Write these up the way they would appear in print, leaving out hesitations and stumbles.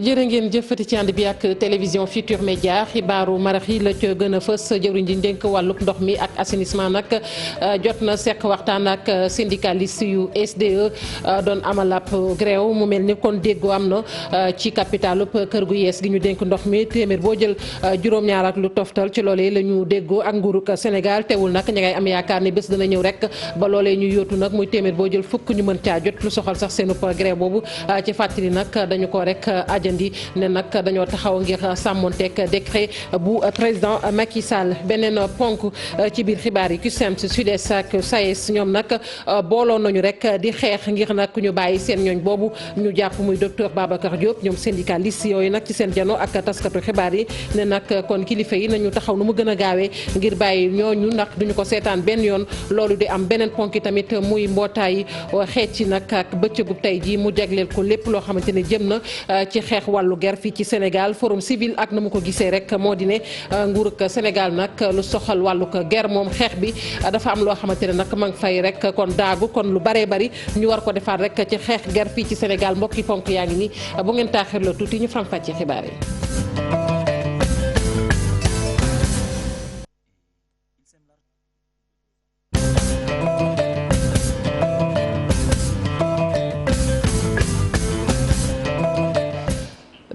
jërë ngeen jëfati ci ànd bi ak télévision Futur Média xibaaru marax yi la ca gën a fës jëwriñ ji dénk wàllub ndox mi ak assainissement nag jot na seq waxtaan ak syndicaliste yu SDE doon amal ab grève mu mel ni kon déggoo am na ci capitalub kër gu yees gi ñu dénk ndox mi téeméer boo jël juróom-ñaar ak lu toftal ci loolee la ñu déggoo ak nguurug Sénégal teewul nag ña ngay am yaakaar ne bés dana ñëw rek ba loolee ñu yóotu nag muy téeméer boo jël fukk ñu mën caa jot lu soxal sax seenu grève boobu ci fàttali nag dañu ko rek ajandi ne nag dañoo taxaw ngir sàmmonteeg décret bu président Macky Sall beneen ponk ci biir xibaar yi CUSEMS SUDES ak SAES ñoom nag booloo nañu rek di xeex ngir nag ñu bàyyi seen ñooñ boobu ñu jàpp muy docteur Babacar Diop ñoom syndicaliste yooyu nag ci seen jano ak taskatu xibaar yi ne nag kon kilifa yi nañu taxaw nu mu gën a gaawee ngir bàyyi ñooñu ndax duñu ko seetaan benn yoon loolu di am beneen ponk yi tamit muy mbootaay xeet ci nag ak bëccëgub tey ji mu jagleel ko lépp loo xamante ne jëm na ci xeex wàllu ger fii ci Sénégal forum civil ak na mu ko gisee rek moo di ne nguurug Sénégal nag lu soxal wàllu ger moom xeex bi dafa am loo xamante ne nag ma ngi fay rek kon daagu kon lu baree bari ñu war ko defaat rek ci xeex ger fii ci Sénégal mbokki ponk yaa ngi ni bu ngeen taaxirloo tuuti ñu faram-fàccee xibaar yi.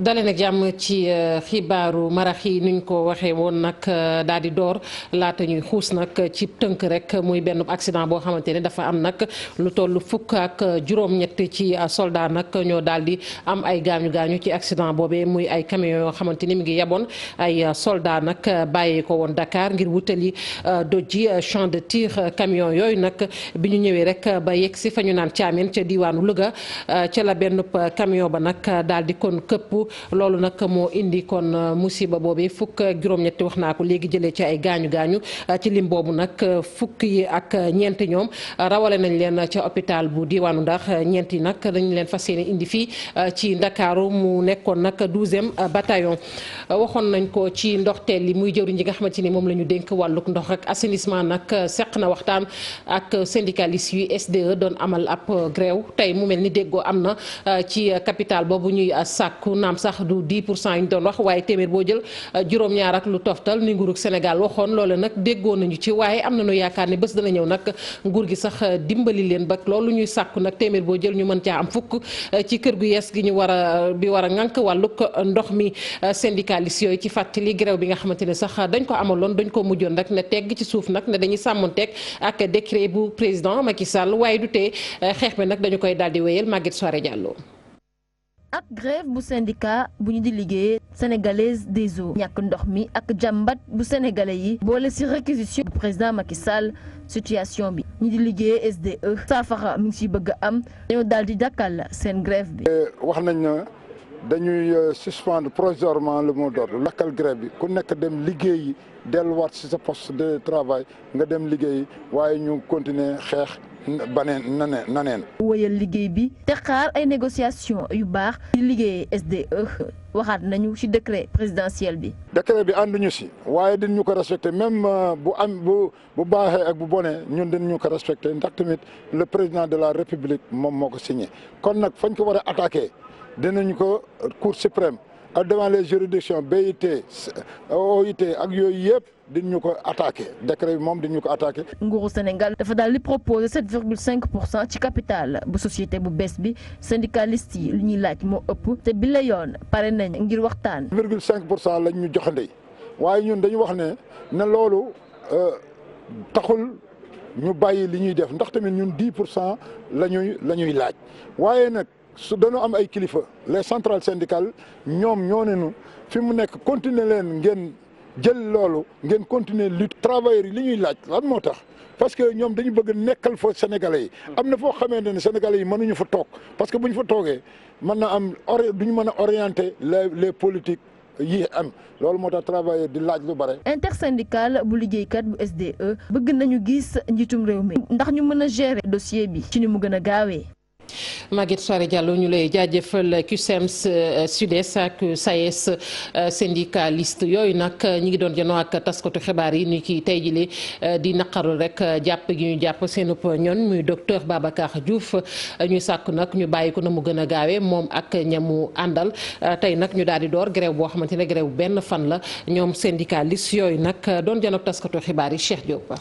dalee nag jàmm ci xibaaru marax yi nuñ ko waxee woon nag daal di door laata ñuy xuus nag ci tënk rek muy benn accident boo xamante ne dafa am nag lu toll fukk ak juróom-ñett ci soldat nag ñoo daal di am ay gaañu gaañu ci accident boobee muy ay camion yoo xamante ni mi ngi yeboon ay soldat nag bàyyee ko woon Dakar ngir wutali Dodji champ de tir camion yooyu nag bi ñu ñëwee rek ba yegg si fa ñu naan Thiamène ca diwaanu Louga ca la benn camion ba nag daal di kon këpp. loolu nag moo indi kon musiba boobu fukk ak juróom-ñetti wax naa ko léegi jëlee ci ay gaañu gaañu ci lim boobu nag fukk yi ak ñeent ñoom rawale nañ leen ca hôpital bu diwaanu Ndax ñeent yi nag dañ leen fas yéene indi fii ci Ndakaaru mu nekkoon nag 12e bataillon. waxoon nañ ko ci ndoxteel li muy jëwriñ ji nga xamante ni moom la ñu dénk wàllug ndox ak assainissement nag seq na waxtaan ak syndicaliste yu SDE doon amal ab grève tey mu mel ni déggoo am na ci capital boobu ñuy sàkku naam sax du 10% yi ñu doon wax waaye téeméer boo jël juróom-ñaar ak lu toftal ni nguurug Sénégal waxoon loole nag déggoo nañu ci waaye am nañu yaakaar ne bés dana ñëw nag nguur gi sax dimbali leen ba loolu ñuy sàkku nag téeméer boo jël ñu mën caa am fukk ci kër gu yees gi ñu war a ŋànk wàllug ndox mi syndicaliste yooyu ci fàttali grève bi nga xamante ne sax dañ ko amaloon dañ ko mujjoon rek ne tegg ci suuf nag ne dañuy sàmmonteeg ak décret bu président Macky Sall waaye du tee xeex bi nag dañu koy daal di wéyal Maguette Soirée Diallo. ak grève bu syndicat bu ñu di liggéey sénégalaise des eaux ñàkk ndox mi ak jàmbat bu sénégalais yi boole ci réquisition bu président Macky Sall situation bi ñu di liggéey SDE saafara mi ngi ciy bëgg a am dañoo daal di dakkal seen grève bi. wax nañ na dañuy suspendre provisoirement le mot d'ordre lakkal grève bi ku nekk dem liggéeyi delluwaat ci sa poste de travail nga dem liggéeyi waaye ñu continuer xeex. naneen wëyal liggéey bi te xaar ay négociation yu baax ci liggéey SDE waxaat nañu ci décret présidentiel bi. décret bi ànduñu ci waaye dañ ñu ko respecté même bu baaxee ak bu bonee ñun dañ ñu ko respecté ndax tamit le président de la république moom moo ko signé kon nag fañ ko war a attaqué dinañu ko cour suprême ak devant les juridictions BIT OIT ak yooyu yëpp. diñu ko attaqué décret bi moom diñu ko attaqué. nguuru Sénégal dafa daal di proposé 7,5% ci capital bu société bu bees bi syndicaliste yi li ñuy laaj moo ëpp te bi la yoon pare nañ ngir waxtaan. 0,5% lañ ñu joxandey waaye ñun dañu wax ne loolu taxul ñu bàyyi li ñuy def ndax tamit ñun 10% la ñuy laaj waaye nag su dañoo am ay kilifa les centrales syndicales ñoom ñoo ne ñu fi mu nekk continuer leen ngeen. jël loolu ngeen continuer lutte travailleurs yi li ñuy laaj lan moo tax parce que ñoom dañu bëgg nekkal fa sénégalais yi am na foo xamante ne sénégalais yi mënuñu fa toog parce que bu ñu fa toogee mën na am duñu mën a orienter les politiques yi am loolu moo tax travailleurs di laaj lu bare. intersyndical bu liggéeykat bu SDE bëgg nañu gis njiitum réew mi ndax ñu mën a gérer dossier bi ci ni mu gën a gaawee. Maguette Soare Diallo ñu lay jaajëfal. CUSEMS SUDES ak SAES syndicaliste yooyu nag ñi ngi doon janoo ak taskatu xibaar yi ni ki tey jii di naqaru rek jàpp gi ñu jàpp seenub ñoon muy docteur Babacar Diouf ñu sàkk nag ñu bàyyi ko na mu gën a gaawee moom ak ñamu àndal. tey nag ñu daal di door grève boo xamante ne grève benn fan la ñoom syndicaliste yooyu nag doon janoo ak taskatu xibaar yi Cheikh Diop.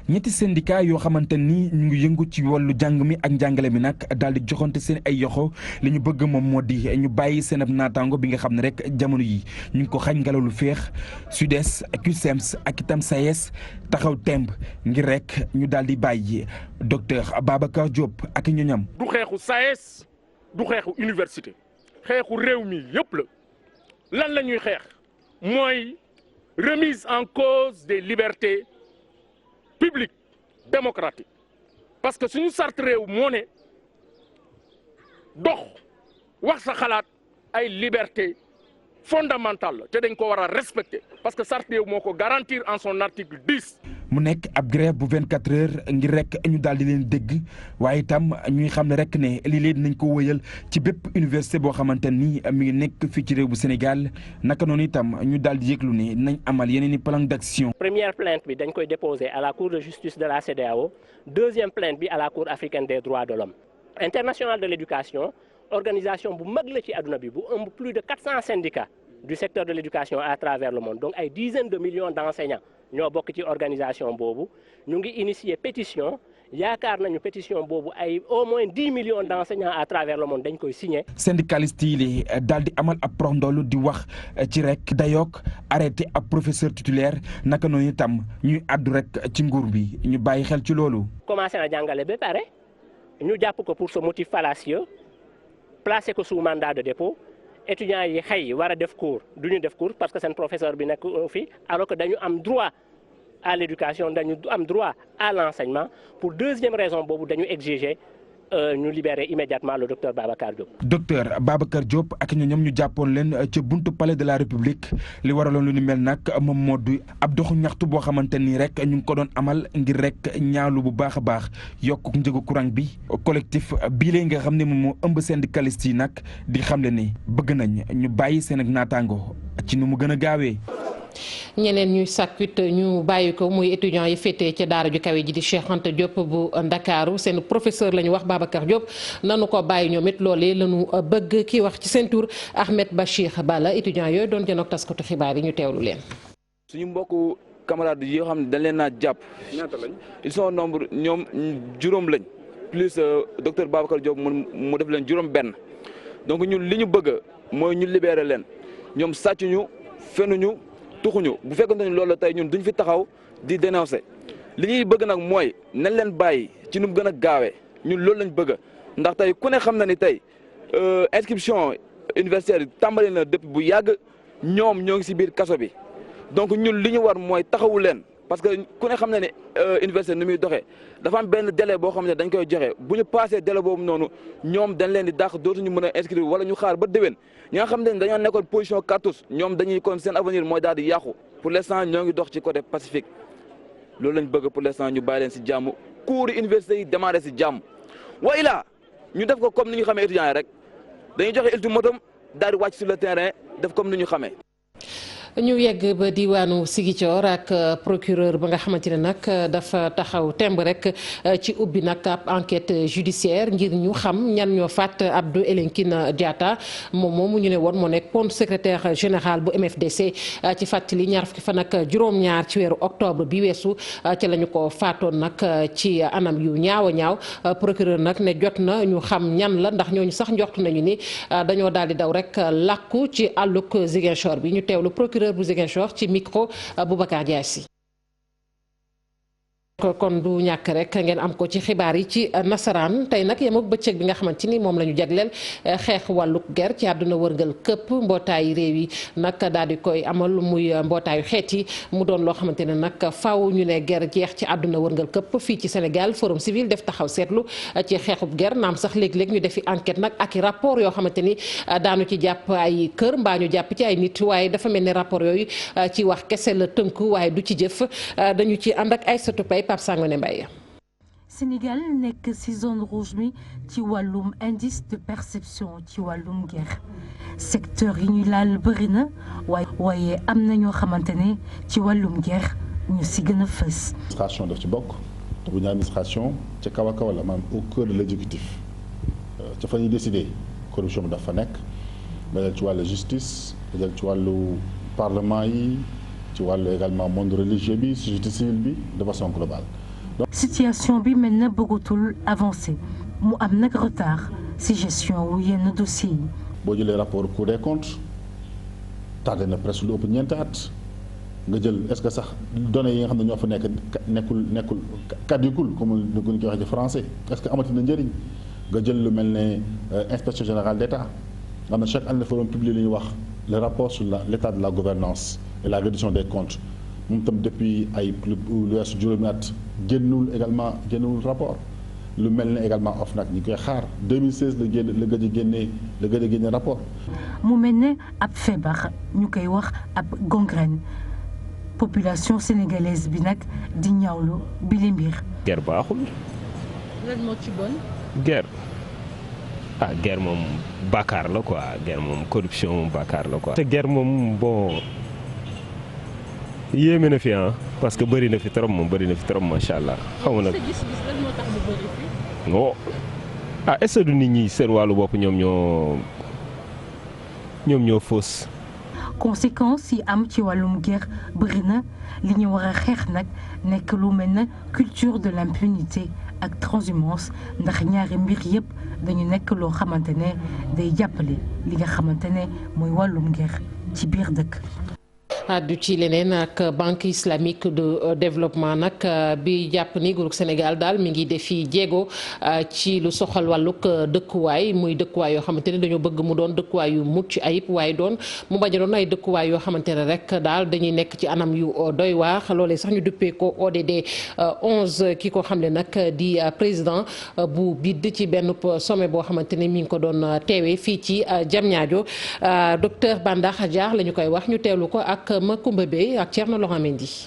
ñetti syndicat yoo xamante ni ñu ngi yëngu ci wàllu jàng mi ak njàngale mi nag daal di joxante seen ay yoxo li ñu bëgg moom moo di ñu bàyyi seen ab naataango bi nga xam ne rek jamono yi ñu ngi ko xañ ngelaw lu féex SUDES CUSEMS ak itam SAES taxaw temb ngir rek ñu daal di bàyyi docteur Babacar Diop ak ñoñam. du xeexu SAES du xeexu université xeexu réew mi yëpp la lan la ñuy xeex mooy remise en cause des libertés public démocratique parce que suñu sart réew moo ne dox wax sa xalaat ay liberté fondamentale la te dañ ko war a respecter parce que sart réew moo ko garantir en son article 10. mu nekk ab grève bu 24 heures ngir rek ñu daal di leen dégg waaye itam ñuy xam ne rek ne lii leen nañ ko wëyal ci bépp université boo xamante ni mi ngi nekk fii ci réew bu Sénégal naka noonu itam ñu daal di yëglu ne nañ amal yeneen i plan d'action. Première plainte bi dañ koy déposer à la Cour de justice de la CEDEAO deuxième plainte bi à la Cour africaine des droits de l'homme internationale de l'éducation organisation bu mag la ci àdduna bi bu ëmb plus de 400 syndicats du secteur de l'éducation à travers le monde donc ay dizaines de millions d'enseignants ñoo bokk ci organisation boobu ñu ngi initier pétition yaakaar nañu pétition boobu ay au moins 10 millions d'enseignants à travers le monde dañ koy signer. syndicaliste yi daal di amal ab prox ndoolu di wax ci rek dayook arrêté ab professeur titulaire naka noonu itam ñuy àddu rek ci nguur bi ñu bàyyi xel ci loolu. commencé na jàngale ba pare ñu jàpp ko pour ce motif fallacieux placé ko sous mandat de dépôt. étudiants yi xëy war a def cours du ñu def cours parce que seen professeur bi nekk fi alors que dañu am droit à l'éducation dañu am droit à l'enseignement pour deuxième raison boobu dañu exiger ñu libérer immédiatement le docteur Babacar Diop. docteur Babacar Diop ak ñoom ñu jàppoon leen ca buntu palais de la République li waraloon lu ni mel nag moom moo di ab doxu ñaxtu boo xamante ni rek ñu ngi ko doon amal ngir rek ñaalu bu baax a baax yokk njëgu courant bi collectif bii lay nga xam ne moom moo ëmb syndicaliste yi nag di xamle ni bëgg nañ ñu bàyyi seen ak naataango ci nu mu gën a gaawee. ñeneen ñuy sàkkut ñu bàyyi ko muy étudiants yi féetee ca daara ju kawe ji di Cheikh Anta Diop bu Ndakaaru seen professeur la ñu wax Babacar Diop nanu ko bàyyi ñoom it loolee la ñu bëgg kii wax ci seen tur Ahmed Bachir Bala étudiants yooyu doon jënoog taskatu xibaar yi ñu teewlu leen. suñu mbokku camarades yoo xam ne dañ leen naa jàpp. ñaata lañ. ils sont nombre ñoom juróom lañ plus docteur Babacar Diop mu def leen juróom benn donc ñun li ñu bëgg mooy ñu libérer leen ñoom sàccuñu fenuñu tuxuñu bu fekkoon ne loolu la tey ñun duñ fi taxaw di dénoncer li ñuy bëgg nag mooy nañ leen bàyyi ci nu mu gën a gaawee ñun loolu lañ bëgg ndax tey ku ne xam na ni tey inscription universitaire tàmbali na depuis bu yàgg ñoom ñoo ngi ci biir kaso bi donc ñun li ñu war mooy taxawu leen parce que ku ne xam na ne université ni muy doxee dafa am benn délai boo xam ne dañ koy joxe bu ñu passé délai boobu noonu ñoom dañ leen di dàq dootuñu mën a inscrire wala ñu xaar ba déwén ñi nga xam ne dañoo nekkoon position cartouche ñoom dañuy kon seen avenir mooy daal di yàqu pour l'instant ñoo ngi dox ci côté Pacifique loolu lañ bëgg pour l'instant ñu bàyyi leen ci jàmm cours yi université yi démarré ci jàmm wa ilaa ñu def ko comme ni ñu xamee étudiants yi rek dañuy joxe ultimatum daal di wàcc sur le terrain def comme ni ñu xamee. ñu yegg ba diwaanu Ziguinchor ak procureur ba nga xamante ne nag dafa taxaw temb rek ci ubbi nag ab enquête judiciaire ngir ñu xam ñan ñoo faat Abdou Elinkine Diatta moom moomu ñu ne woon moo nekkoon secrétaire général bu MFDC ci fàttali ñaar fukki fan ak juróom-ñaar ci weeru octobre bi weesu ci la ñu ko faatoon nag ci anam yu ñaaw a ñaaw procureur nag ne jot na ñu xam ñan la ndax ñooñu sax njortu nañu ni dañoo daal di daw rek làkku ci àllug Ziguinchor bi ñu teewlu procureur bu Ziguinchor ci micro Boubacar Diassi. kon du ñàkk rek ngeen am ko ci xibaar yi ci nasaraan tey nag yem ak bëccëg bi nga xamante ni moom la ñu jagleel xeex wàllug ger ci àdduna wërngal këpp mbootaayu réew yi nag daal di koy amal muy mbootaayu xeet yi mu doon loo xamante ne nag faaw ñu ne ger jeex ci àdduna wërngal këpp fii ci Sénégal forum civil def taxaw seetlu ci xeexub ger naam sax léeg-léeg ñu defi enquête nag ak i rapport yoo xamante ni daanu ci jàpp ay kër mbaa ñu jàpp ci ay nit waaye dafa mel ni rapport yooyu ci wax kese la tënku waaye du ci jëf dañu ci ànd ak ay Pape Sangone Mbaye. Sénégal nekk ci zone rouge mi ci wàllum indice de perception ci wàllum guerre secteur yi ñuy laal bëri na waaye am na ñoo xamante ne ci wàllum guerre ñu ci gën a fës. administration daf ci bokk te bu ñu administration ca kaw a kaw la maanaam au cœur de l'exécutif ca fa ñuy décider corruption bi dafa nekk nga jël ci wàllu justice nga jël ci wàllu parlement yi ci wàllu également monde religieux bi société civile bi de façon globale. situation bi mel na bëggatul avancé mu am nag retard ci gestion wu yenn dossiers yi. boo jëlee rapport Cour des comptes tardé na presque lu ëpp ñeenti at nga jël est-ce que sax données yi nga xam ne ñoo fa nekkul caducul comme ni ko waxee ci français est-ce que amati na njëriñ nga jël lu mel ne inspection générale d'État nga xam ne chaque année dafa doon publier li ñuy wax le rapport sur l'état de la gouvernance et la reddition des comptes moom itam depuis ay lu weesu juróomi at génnul rapport lu mel ne également OFNAC ñi koy xaar 2016 la gëj a génne rapport. mu mel ne ab feebar ñu koy wax ab gangrène population sénégalaise bi nag di ñaawlu bi li mbir. guerre baaxul. lan moo ci bon. guerre guerre moom bàkkaar la quoi guerre moom corruption moom bàkkaar la quoi. te guerre moom bon yéeme na fi parce que bëri na fi trop macha allah. xaw ma nag gis-gis lan moo tax mu bëri fi. non est-ce que du nit ñi seen wàllu bopp ñoom ñoo fausse. conséquences yi am ci wàllum guerre bëri na li ñu war a xeex nag nekk lu mel na culture de l'impunité ak transhumance ndax ñaari mbir yëpp dañu nekk loo xamante ne day jàppale li nga xamante ne mooy wàllum guerre ci biir dëkk. addu ci leneen ak banque islamique de développement nag bi jàpp ni nguurug Sénégal daal mi ngi defi jéego ci lu soxal wàllug dëkkuwaay muy dëkkuwaay yoo xamante ne dañoo bëgg mu doon dëkkuwaay yu mucc ayib waaye mu bañ a doon ay dëkkuwaay yoo xamante ne rek daal dañuy nekk ci anam yu doy waar loolee sax ñu duppee ko ODD 11 ki ko xam ne nag di président bu BID ci benn sommet boo xamante ne mi ngi ko doon teewee fii ci Diamniadio docteur Banda Hadjar la ñu koy wax ñu teewlu ko ak Macoumba Bey ak Thierno Laurent Mendy.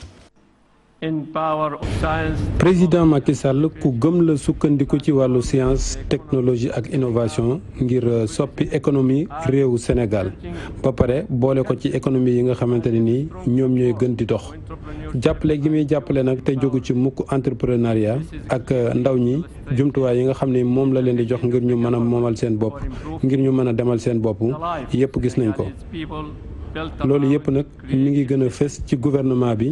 président Macky Sall ku gëm la sukkandiku ci wàllu science technologie ak innovation ngir soppi économie réewu Sénégal ba pare boole ko ci économie yi nga xamante ne nii ñoom ñooy gën di dox jàppale gi muy jàppale nag te jógu ci mukk entrepreneuriat ak ndaw ñi jumtuwaay yi nga xam ne moom la leen di jox ngir ñu mën a moomal seen bopp ngir ñu mën a demal seen bopp yépp gis nañ ko. loolu yëpp nag mi ngi gën a fës ci gouvernement bi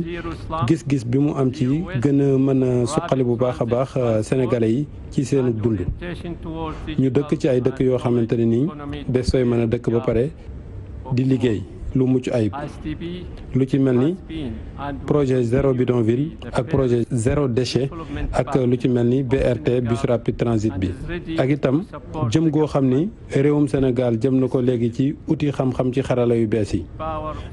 gis-gis bi mu am ci gën a mën a suqali bu baax a baax sénégalais yi ci seen dund ñu dëkk ci ay dëkk yoo xamante ne nii des sooy mën a dëkk ba pare di liggéey lu mucc ayib lu ci mel ni projet zéro bidonville ak projet zéro déchet ak lu ci mel ni BRT bus rapide transit bi ak itam jëm goo xam ni réewum Sénégal jëm na ko léegi ci outil xam-xam ci xarala yu bees yi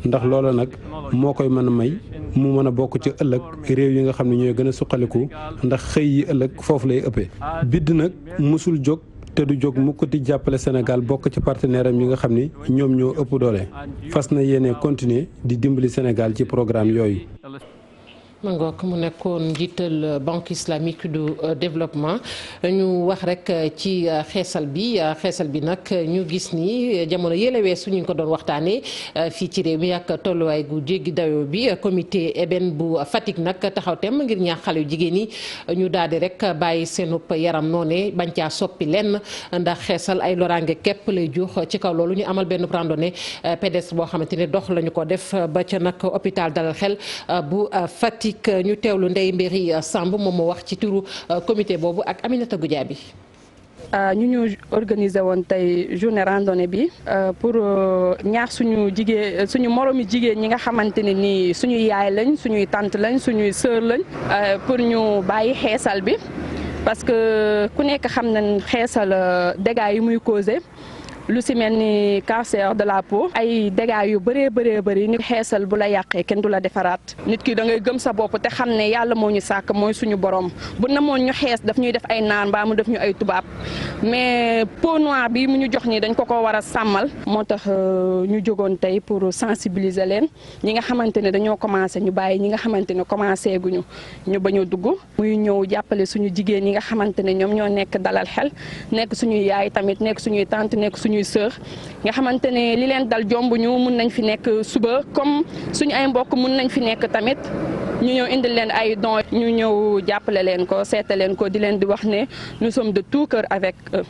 ndax loola nag moo koy mën a may mu mën a bokk ci ëllëg réew yi nga xam ne ñooy gën a suqaliku ndax xëy yi ëllëg foofu lay ëppee BID nag musul jóg te du jóg mukk di jàppale Sénégal bokk ci partenaire am yi nga xam ni ñoom ñoo ëpp doole fas na yéene continuer di dimbali Sénégal ci programme yooyu. ma ngoog mu nekkoon njiital banque islamique du développement ñu wax rek ci xeesal bi nag ñu gis ni jamono yële weesu ñu ngi ko doon waxtaanee fii ci réew mi ak tolluwaay gu jéggi dayoo bi comité ébène bu Fatick nag taxaw tem ngir ñaax xale yu jigéen ñi ñu daal di rek bàyyi seenub yaram noone bañ caa soppi lenn ndax xeesal ay loraange képp lay jux ci kaw loolu ñu amal benn randonnée pédestre boo xamante ne dox lañu ko def ba ca nag hôpital Dalal Xel bu Fatick. ñu teewlu Ndeye Mbéri Samb moom moo wax ci turu comité boobu ak Aminata Goudiaby. ñu organiser woon tey journée randonnée bi pour ñaax suñu moromi jigéen ñi nga xamante ne nii suñuy yaay lañ suñuy tante lañ suñuy sœur lañ pour ñu bàyyi xeesal bi parce que ku nekk xam nañ xeesal dégâts yi muy causé lu si mel ni cancer de la peau ay dégâts yu bëree bëri ni xeesal bu la yàqee kenn du la defaraat nit ki da ngay gëm sa bopp te xam ne yàlla moo ñu sàkk mooy suñu borom bu namoon ñu xees daf ñuy def ay naan mbaa mu def ñu ay tubaab mais peau noire bi mu ñu jox nii dañ ko war a sàmmal moo tax ñu jógoon tey pour sensibiliser leen ñi nga xamante ne dañoo commencé ñu bàyyi ñi nga xamante ne commencé guñu ñu bañ a dugg muy ñëw jàppale suñu jigéen ñi nga xamante ne ñoom ñoo nekk dalal xel nekk suñuy yaay tamit nekk suñuy tante nekk suñuy sœur nga xamante ne li leen dal jomb ñu mun nañ fi nekk suba comme suñu ay mbokk mun nañ fi nekk tamit ñu ñëw indil leen ay dons ñu ñëw jàppale leen ko seeta leen ko di leen di wax ne nous sommes de tout cœur avec eux.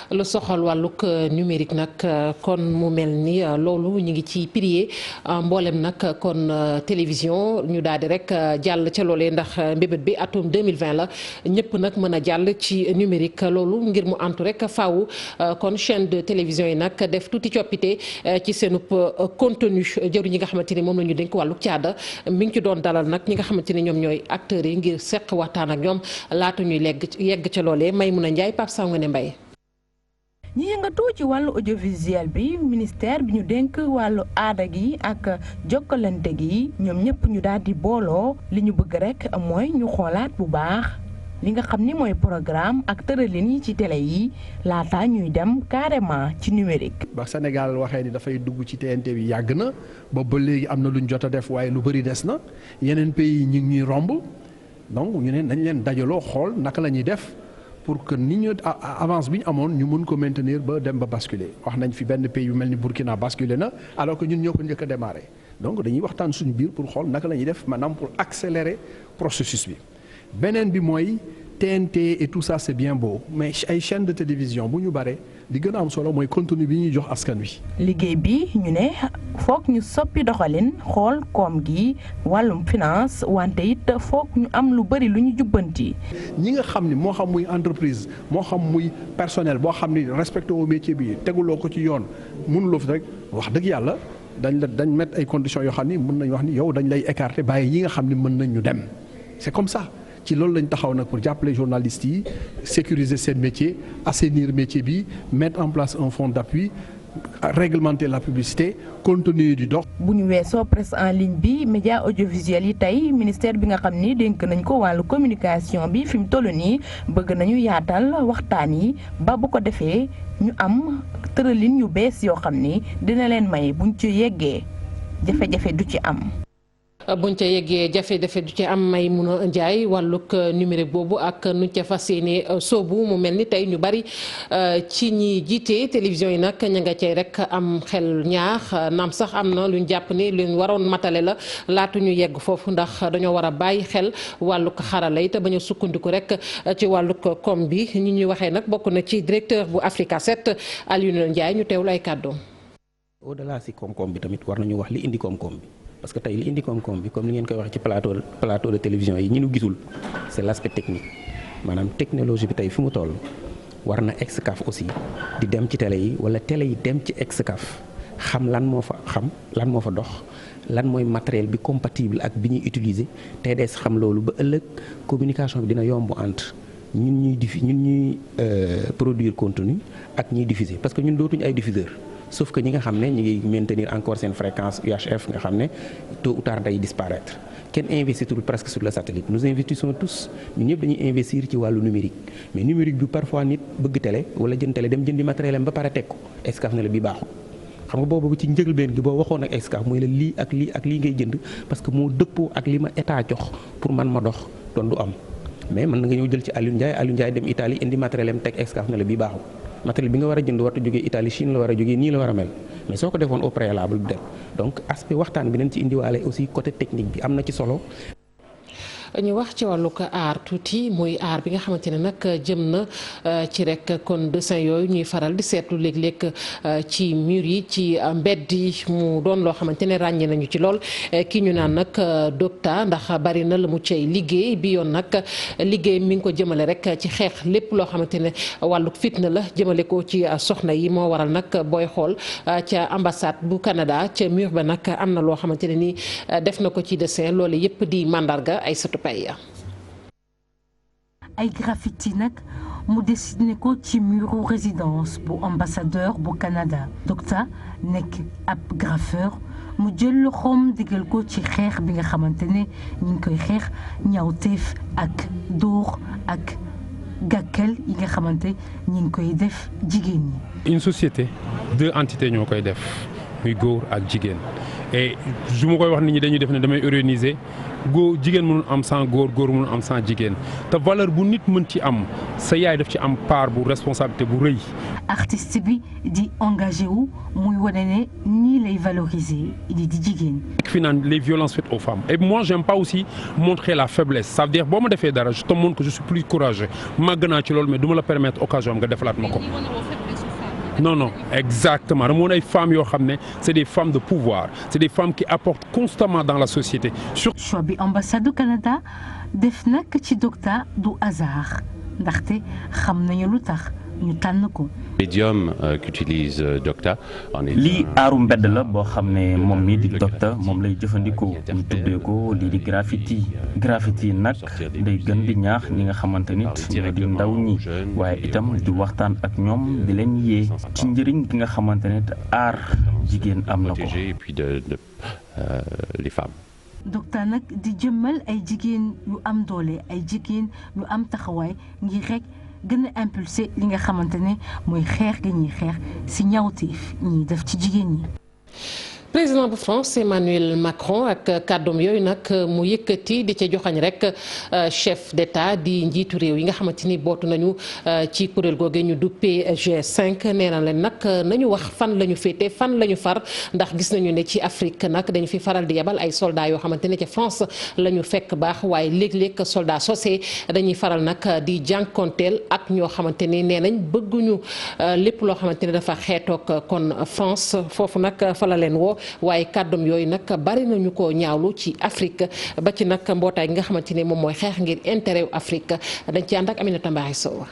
lu soxal wàllug numérique nag kon mu mel ni loolu ñu ngi ci prier mboolem nag kon télévision ñu daal di rek jàll ca loolee ndax mbébét bi atum 2020 la ñëpp nag mën a jàll ci numérique loolu ngir mu antu rek faaw kon chaîne de télévision yi nag def tuuti coppite ci seenub contenu jëru ñi nga xamante ni moom la ñu dénk wàllug caada mi ngi ci doon dalal nag ñi nga xamante ni ñoom ñooy acteurs yi ngir seq waxtaan ak ñoom laata ñuy yegg ca loolee Maimouna Ndiaye Pape Sangone Mbaye ñi yëngatu ci wàllu audiovisuel bi ministère bi ñu dénk wàllu aada gi ak jokkalante gi ñoom ñëpp ñu daal di booloo li ñu bëgg rek mooy ñu xoolaat bu baax li nga xam ni mooy programme ak tëralin yi ci télé yi laata ñuy dem carrément ci numérique. ba Sénégal waxee ni dafay dugg ci TNT bi yàgg na ba léegi am na luñ jot a def waaye lu bëri des na yeneen pays ñu ngi ñuy romb donc ñu ne nañ leen dajaloo xool naka la ñuy def. pour que nit ñu avance bi ñu amoon ñu mun ko maintenir ba dem ba basculer wax nañ fi benn pays yu mel ni Burkina basculer na alors que ñun ñoo ko njëkk a démarré donc dañuy waxtaan suñu biir pour xool naka la ñuy def maanaam pour accélérer processus bi beneen bi mooy TNT et tout ça c'est bien beau mais ay chaîne de télévision bu ñu bare li gën a am solo mooy contenu bi ñuy jox askan wi. liggéey bi ñu ne foog ñu soppi doxalin xool koom gi wàllum finance wante it foog ñu am lu bari lu ñu jubbanti. ñi nga xam ni moo xam muy entreprise moo xam muy personnel boo xam ni respecté au métier bi teguloo ko ci yoon mënuloo fi rek wax dëgg yàlla dañ mettre ay conditions yoo xam ni mën nañ wax ni yow dañ lay écarter bàyyi ñi nga xam ni mën nañ ñu dem c'est comme ça. ci loolu lañ taxaw nag pour jàppale journalistes yi sécuriser seen métier assainir métier bi mettre en place un fonds d'appui réglementer la publicité contenu di dox. bu ñu weesoo presse en ligne bi média audiovisuel yi tey ministère bi nga xam ni dénk nañ ko wàllu communication bi fi mu toll nii bëgg nañu yaatal waxtaan yi ba bu ko defee ñu am tëralin yu bees yoo xam ni dina leen may buñ ci yeggee jafe-jafe du ci am. buñ ca yeggee jafe-jafe du ci am Maimouna Ndiaye wàllug numérique boobu ak nuñ ca fas yéene soobu mu mel ni tey ñu bari ci ñi jiite télévision yi nag ña nga cay rek am xel ñaax naam sax am na luñ jàpp ni luñ waroon matale la laatu ñu yegg foofu ndax dañoo war a bàyyi xel wàllug xarala yi te bañ a sukkandiku rek ci wàllug koom bi ñi ñuy waxee nag bokk na ci directeur bu Africa 7 Alioune Ndiaye ñu teewlu ay kàddoom. au-delà si koom-koom bi tamit war nañu wax li indi koom-koom bi. parce que tey li indi koom-koom bi comme ni ngeen koy waxee ci plateau de télévision yi ñi nu gisul c'est l'aspect technique maanaam technologie bi tey fi mu toll war na Excaf aussi di dem ci télé yi wala télé yi dem ci Excaf xam lan moo fa dox lan mooy matériel bi compatible ak bi ñuy utiliser TDS xam loolu ba ëllëg communication bi dina yomb entre ñun ñuy produire contenu ak ñuy diffuser parce que ñun dootuñu ay diffuseur sauf que ñi nga xam ne ñu ngi maintenir encore seen fréquence UHF nga xam ne tôt ou tard day disparaître kenn investitul presque sur le satellite nous investissons tous ñun ñëpp dañuy investir ci wàllu numérique mais numérique bi parfois nit bëgg télé wala jënd télé dem jëndi matériel am ba pare teg ko Excaf ne la bi baaxul xam nga boobu ci njëlbeen gi boo waxoon ak Excaf mooy la lii ak lii ngay jënd parce que moo dëppoo ak li ma état jox pour man ma dox doon du am mais mën na nga ñëw jël ci Aliou Ndiaye dem Italie indi matériel am teg Excaf ne la bi baaxul matériel bi nga war a jënd warta jógee Italie Chine la war a jógee nii la war a mel mais soo ko defoon au préalable du dem donc aspect waxtaan bi nañ ci indiwaale aussi côté technique bi am na ci solo. ñu wax ci wàllu ko aar tuuti muy aar bi nga xamante ne nag jëm na ci rek kon dessin yooyu ñuy faral di seetlu léeg-léeg ci mur yi ci mbedd yi mu doon loo xamante ne ràññee nañu ci lool kii ñu naan nag Docta ndax bari na la mu cay liggéey bi yoon nag liggéey mi ngi ko jëmale rek ci xeex lépp loo xamante ne wàllu fitna la jëmale ko ci soxna yi moo waral nag booy xool ca ambassade bu Canada ca mur ba nag am na loo xamante ne ni def na ko ci dessin loolu yëpp di mandarga ay satu ay graffiti nag mu dessiné ko ci muru résidence bu ambassadeur bu Canada. Docta nekk ab graffeur mu jël loxoom digal ko ci xeex bi nga xamante ne ñu ngi koy xeex ñaawteef ak dóor ak gàkkal yi nga xamante ñu ngi koy def jigéen ñi. Une société, deux entités ñoo koy def muy góor ak jigéen et su ma koy wax nit ñi dañuy def ne damay organiser góor jigéen mënul am sans góor góor mënul am sans jigéen te valeur bu nit mën ci am sa yaay daf ci am part bu responsabilité bu rëy. artiste bi di engagé wu muy wane ne nii lay valoriser di jigéen. fi naan les violences faites aux femmes et moi j'aime pas aussi montrer la faiblesse ça veut dire boo ma defee dara je te montre que je suis plus courageux màgg naa ci loolu mais du ma la permettre occasion nga defalaat ma ko. Non, exactement. Nous avons des femmes c'est des femmes de pouvoir, c'est des femmes qui apportent constamment dans la société. Choix bi ambassade du Canada def nag ci Docta du hasard ndaxte xam nañu lu tax ñu tànn ko. médium qu'utilise Docta. lii aaru mbedd la boo xam ne moom mii di Docta moom lay jëfandikoo ñu tuddee ko lii di graffiti nag day gën di ñaax ñi nga xamante nit ñoo di ndaw ñi waaye itam di waxtaan ak ñoom di leen yee ci njëriñ gi nga xamante ne aar jigéen am na ko. et puis les femmes. Docta nag di jëmmal ay jigéen yu am doole ay jigéen yu am taxawaay ngir rek gën a impulsé li nga xamante ne mooy xeex gi ñuy xeex ci ñaawteef ñuy def ci jigéen ñi. président bu France Emmanuel Macron ak kàddoom yooyu nag mu yëkkati di ca joxañ rek chef d'État di njiitu réew yi nga xamante ni bootu nañu ci kuréel googe ñu duppee G5 nee na leen nag nañu wax fan la ñu féete fan la ñu far ndax gis nañu ne ci Afrique nag dañu fi faral di yebal ay soldats yoo xamante ne ca France la ñu fekk baax waaye léeg-léeg soldats sosé dañuy faral nag di jànkonteel ak ñoo xamante ni nee nañ bëgguñu lépp loo xamante ne dafa xeetoog kon France foofu nag fa la leen woo. waaye kàddoom yooyu nag bari nañu ko ñaawlu ci Afrique ba ci nag mbootaay gi nga xamante ne moom mooy xeex ngir intérêt wu Afrique dañ ci ànd ak Aminata Mbaye Sow.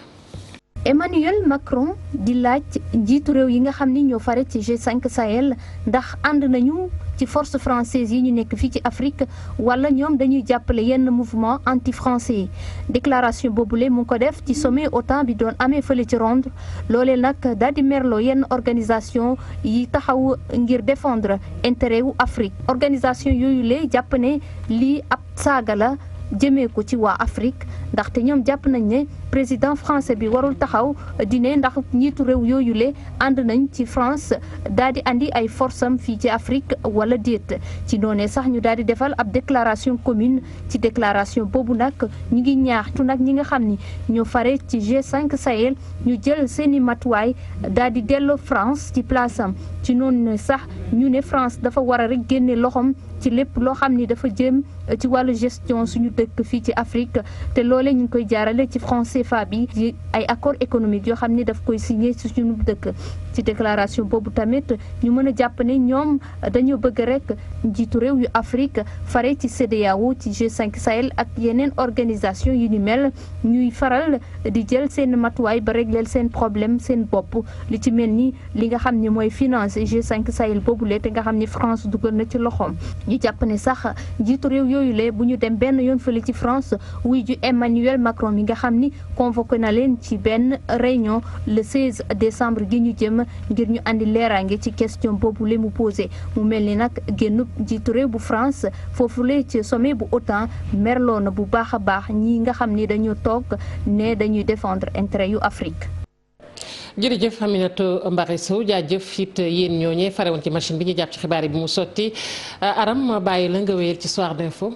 Emmanuel Macron di laaj njiitu réew yi nga xam ni ñoo fare ci G5 Sahel ndax ànd nañu ci force française yi ñu nekk fii ci Afrique wala ñoom dañuy jàppale yenn mouvement anti-français yi déclaration boobule mu ngi ko def ci sommet OTAN bi doon amee fële ci Londres loolee nag daal di merloo yenn organisation yi taxaw ngir défendre intérêt wu Afrique organisation yooyu lay jàpp ne lii ab saaga la jëmee ko ci waa Afrique ndaxte ñoom jàpp nañ ne président français bi warul taxaw di ne ndax njiitu réew yooyu le ànd nañ ci France daal di andi ay forçam fii ci Afrique wala déet ci noonee sax ñu daal di defal ab déclaration commune ci déclaration boobu nag ñu ngi ñaaxtu nag ñi nga xam ni ñoo fare ci G5 Sahel ñu jël seeni matuwaay daal di delloo France ci place am ci noonu sax ñu ne France dafa war a rek génne loxoom ci lépp loo xam ni dafa jëm ci wàllu gestion suñu dëkk fii ci Afrique te loole ñu ngi koy jaarale ci franc CFA bi ci ay accord économique yoo xam ni daf koy signé ci suñu dëkk ci déclaration boobu tamit ñu mën a jàpp ne ñoom dañoo bëgg rek njiitu réew yu Afrique fare ci CEDEAO ci G5 Sahel ak yeneen organisation yu ni mel ñuy faral di jël seen matuwaay ba régler seen problème seen bopp li ci mel ni li nga xam ni mooy finance G5 Sahel boobule te nga xam ni France dugal na ci loxoom ñu jàpp ne sax njiitu réew yooyu le bu ñu dem benn yoon fële ci France wuy ju Emmanuel Macron mi nga xam ni convoqué na leen ci benn réunion le 16 décembre gi ñu jëm ngir ñu andi leeraange ci question boobu le mu posé mu mel ni nag génn njiitu réew bu France foofule ci sommet bu OTAN merloo na bu baax a baax ñi nga xam ni dañoo toog ne dañuy défendre intérêt yu Afrique. jërëjëf Aminata Mbaye Sow jaajëf it yéen ñooñee farewoon ci machine bi ñu jàpp ci xibaar yi bi mu sotti Aram bàyyi la nga wéyal ci Soir d'info.